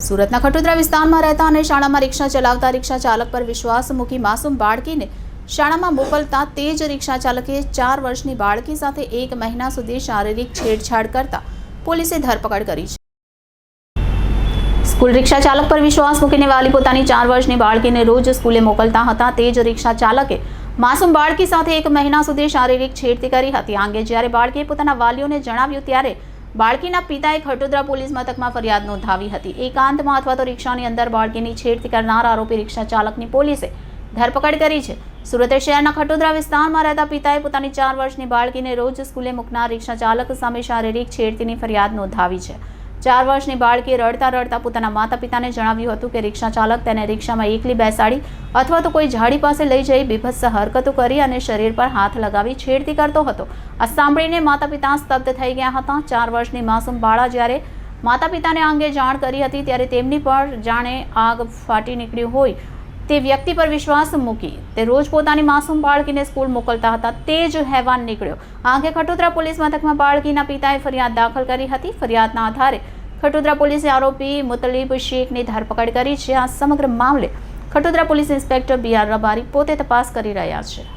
સુરતના ખટોદરા વિસ્તારમાં રહેતા અને શાળામાં રિક્ષા ચલાવતા રિક્ષા ચાલક પર વિશ્વાસ મૂકી માસૂમ બાળકીને શાળામાં મોકલતા તે જ રિક્ષા ચાલકે 4 વર્ષની બાળકી સાથે 1 મહિના સુધી શારીરિક છેડછાડ કરતા પોલીસે ધરપકડ કરી છે। સ્કૂલ રિક્ષા ચાલક પર વિશ્વાસ મૂકીને વાલી પોતાની 4 વર્ષની બાળકીને રોજ સ્કૂલે મોકલતા હતા। તે જ રિક્ષા ચાલકે માસૂમ બાળકી સાથે 1 મહિના સુધી શારીરિક છેડતી કરી હતી। આ અંગે જ્યારે બાળકીએ પોતાના વાલીઓને જણાવ્યું ત્યારે બાળકીના પિતાએ ખટોદરા પોલીસ મથકમાં ફરિયાદ નોંધાવી હતી। એકાંતમાં અથવા તો રિક્ષાની અંદર બાળકીની છેડતી કરનાર આરોપી રિક્ષા ચાલકની પોલીસે ધરપકડ કરી છે। સુરત શહેરના ખટોદરા વિસ્તારમાં રહેતા પિતાએ પોતાની 4 વર્ષની બાળકીને રોજ સ્કૂલે મૂકનાર રિક્ષા ચાલક સામે શારીરિક છેડતીની ફરિયાદ નોંધાવી છે। 4 વર્ષની બાળકીએ રડતા પોતાના માતા પિતાને જણાવ્યું હતું કે રિક્ષા ચાલક તેને રિક્ષામાં એકલી બેસાડી અથવા તો કોઈ ઝાડી પાસે લઈ જઈ બીભત્સ હરકતો કરી અને શરીર પર હાથ લગાવી છેડતી કરતો હતો। આ સાંભળીને માતા પિતા સ્તબ્ધ થઈ ગયા હતા। 4 વર્ષની માસૂમ બાળા જ્યારે માતા પિતાને આ અંગે જાણ કરી હતી ત્યારે તેમની પર જાણે આગ ફાટી નીકળ્યું હોય તે વ્યક્તિ પર વિશ્વાસ મૂકી તે રોજ પોતાની માસૂમ બાળકીને સ્કૂલ મોકલતા હતા। તે જ હેવાન નીકળ્યો। આ અંગે ખટોદરા પોલીસ મથકમાં બાળકીના પિતાએ ફરિયાદ દાખલ કરી હતી। ફરિયાદના આધારે ખટોદરા પોલીસે આરોપી મુતલીબ શેખની ધરપકડ કરી છે। આ સમગ્ર મામલે Khatodara police inspector BR Rabari પોતે તપાસ કરી રહ્યા છે।